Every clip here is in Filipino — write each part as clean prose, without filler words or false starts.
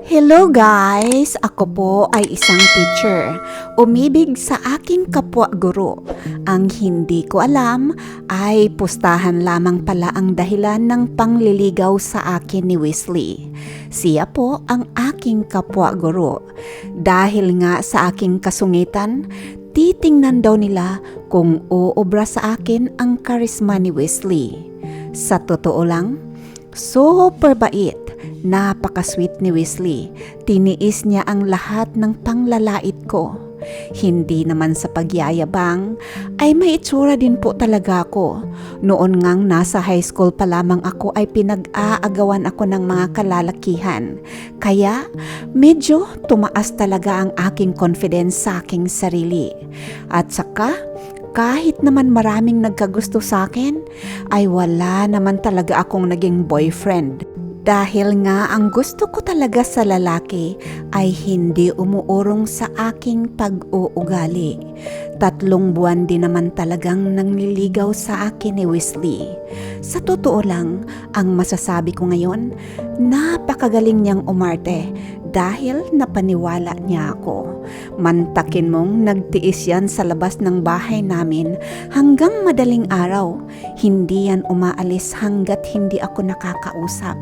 Hello guys! Ako po ay isang teacher. Umibig sa aking kapwa guro. Ang hindi ko alam ay pustahan lamang pala ang dahilan ng pangliligaw sa akin ni Wesley. Siya po ang aking kapwa guro. Dahil nga sa aking kasungitan, titingnan daw nila kung uobra sa akin ang karisma ni Wesley. Sa totoo lang, super bait. Napaka-sweet ni Wesley. Tiniis niya ang lahat ng panglalait ko. Hindi naman sa pagyayabang, ay may itsura din po talaga ako. Noon ngang nasa high school pa lamang ako ay pinag-aagawan ako ng mga kalalakihan. Kaya medyo tumaas talaga ang aking confidence sa aking sarili. At saka, kahit naman maraming nagkagusto sa akin, ay wala naman talaga akong naging boyfriend. Dahil nga ang gusto ko talaga sa lalaki ay hindi umuurong sa aking pag-uugali. 3 buwan din naman talagang nangliligaw sa akin ni Wesley. Sa totoo lang, ang masasabi ko ngayon, napakagaling niyang umarte dahil napaniwala niya ako. Mantakin mong nagtiis yan sa labas ng bahay namin hanggang madaling araw. Hindi yan umaalis hanggat hindi ako nakakausap.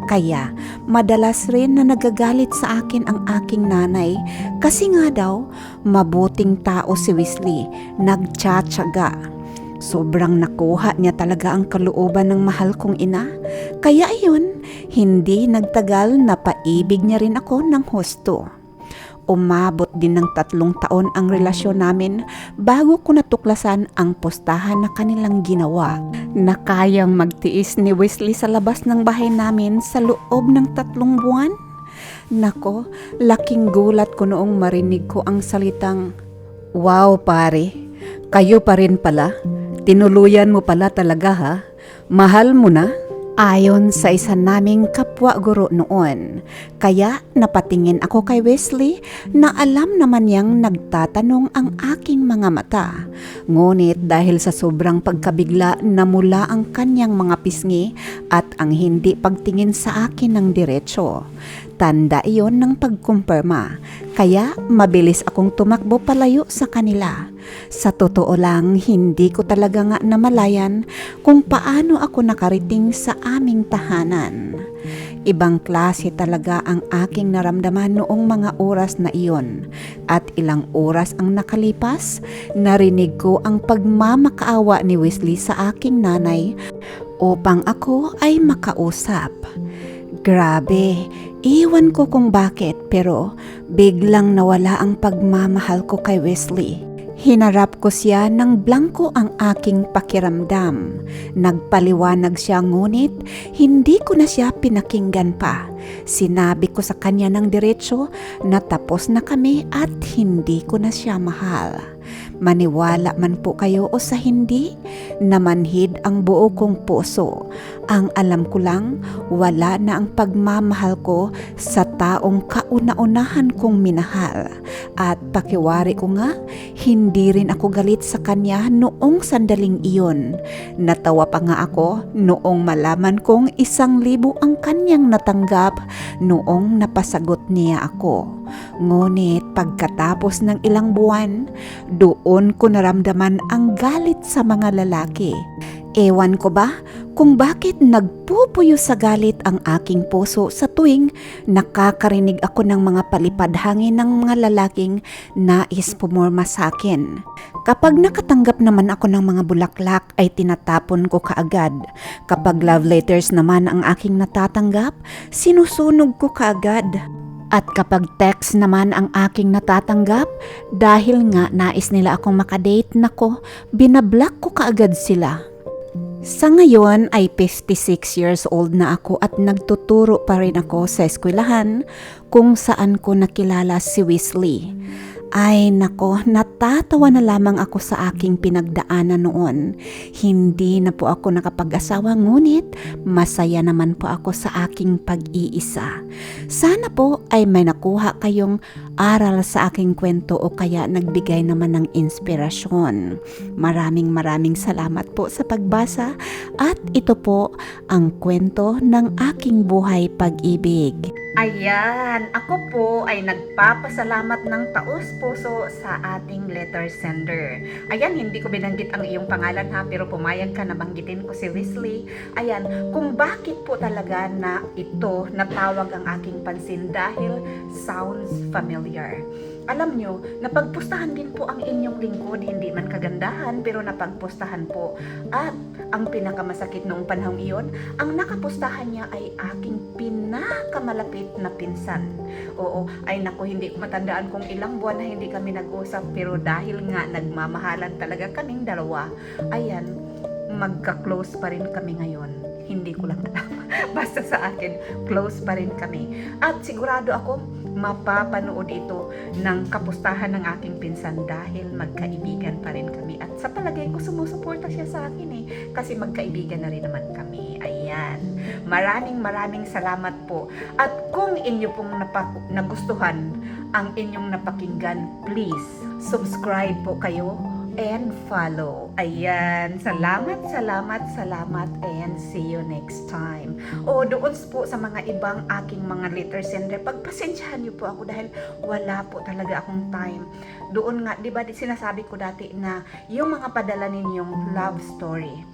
Kaya madalas rin na nagagalit sa akin ang aking nanay kasi nga daw mabuting tao si Wesley, nagtsatsaga. Sobrang nakuha niya talaga ang kalooban ng mahal kong ina. Kaya ayun, hindi nagtagal na paibig niya rin ako ng husto. Umabot din ng 3 taon ang relasyon namin bago ko natuklasan ang pustahan na kanilang ginawa na kayang magtiis ni Wesley sa labas ng bahay namin sa loob ng 3 buwan. Nako, laking gulat ko noong marinig ko ang salitang, "Wow pare, kayo pa rin pala. Tinuluyan mo pala talaga ha. Mahal mo na." Ayon sa isa naming kapwa guro noon. Kaya napatingin ako kay Wesley na alam naman niyang nagtatanong ang aking mga mata. Ngunit dahil sa sobrang pagkabigla namula ang kanyang mga pisngi at ang hindi pagtingin sa akin ng diretso. Tanda iyon ng pagkumpirma. Kaya mabilis akong tumakbo palayo sa kanila. Sa totoo lang, hindi ko talaga nga namalayan kung paano ako nakarating sa aming tahanan. Ibang klase talaga ang aking naramdaman noong mga oras na iyon. At ilang oras ang nakalipas, narinig ko ang pagmamakaawa ni Wesley sa aking nanay upang ako ay makausap. Grabe, iwan ko kung bakit pero biglang nawala ang pagmamahal ko kay Wesley. Hinarap ko siya ng blanko ang aking pakiramdam. Nagpaliwanag siya ngunit hindi ko na siya pinakinggan pa. Sinabi ko sa kanya ng diretso na tapos na kami at hindi ko na siya mahal. Maniwala man po kayo o sa hindi, namanhid ang buo kong puso. Ang alam ko lang, wala na ang pagmamahal ko sa taong kauna-unahan kong minahal. At pakiwari ko nga, hindi rin ako galit sa kanya noong sandaling iyon. Natawa pa nga ako noong malaman kong 1,000 ang kanyang natanggap noong napasagot niya ako. Ngunit pagkatapos ng ilang buwan, doon ko naramdaman ang galit sa mga lalaki. Ewan ko ba kung bakit nagpupuyo sa galit ang aking puso sa tuwing nakakarinig ako ng mga palipad hangin ng mga lalaking nais pumorma sa akin. Kapag nakatanggap naman ako ng mga bulaklak ay tinatapon ko kaagad. Kapag love letters naman ang aking natatanggap, sinusunog ko kaagad. At kapag text naman ang aking natatanggap, dahil nga nais nila akong makadate, nako, binablock ko kaagad sila. Sa ngayon ay 56 years old na ako at nagtuturo pa rin ako sa eskwelahan kung saan ko nakilala si Wesley. Ay nako, natatawa na lamang ako sa aking pinagdaanan noon. Hindi na po ako nakapag-asawa ngunit masaya naman po ako sa aking pag-iisa. Sana po ay may nakuha kayong aral sa aking kwento o kaya nagbigay naman ng inspirasyon. Maraming salamat po sa pagbasa at ito po ang kwento ng aking buhay pag-ibig. Ayan, ako po ay nagpapasalamat ng taos-puso sa ating letter sender. Ayan, hindi ko binanggit ang iyong pangalan ha, pero pumayag ka na banggitin ko si Wesley. Ayan, kung bakit po talaga na ito natawag ang aking pansin dahil sounds familiar. Alam nyo, napagpustahan din po ang inyong lingkod, hindi man kagandahan, pero napagpustahan po. At ang pinakamasakit noong panahong iyon, ang nakapustahan niya ay aking pinakamalapit na pinsan. Oo, ay naku, hindi ko matandaan kung ilang buwan na hindi kami nag-usap, pero dahil nga nagmamahalan talaga kaming dalawa, ayan, magka-close pa rin kami ngayon. Hindi ko lang alam. Basta sa akin, close pa rin kami. At sigurado ako, mapapanood ito ng kapustahan ng aking pinsan dahil magkaibigan pa rin kami. At sa palagay ko, sumusuporta siya sa akin kasi magkaibigan na rin naman kami. Ayan. Maraming salamat po. At kung inyo pong nagustuhan ang inyong napakinggan, please subscribe po kayo and follow. Ayan, salamat and see you next time. O doon po sa mga ibang aking mga letter sender, pagpasensyahan niyo po ako dahil wala po talaga akong time. Doon nga, di ba sinasabi ko dati na yung mga padala ninyong love story,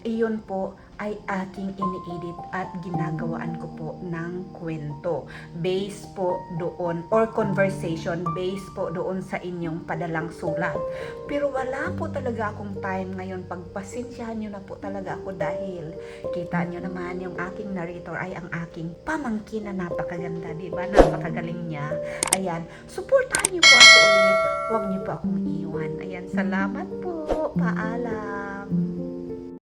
iyon po ay aking ini-edit at ginagawaan ko po ng kwento. Based po doon, or conversation, based po doon sa inyong padalang sulat. Pero wala po talaga akong time ngayon. Pagpasensyahan nyo na po talaga ako dahil kita nyo naman yung aking narrator ay ang aking pamangkin na napakaganda, di ba? Napakagaling niya. Ayan, suportahan nyo po ako ulit. Huwag nyo po akong iwan. Ayan, salamat po. Paalam.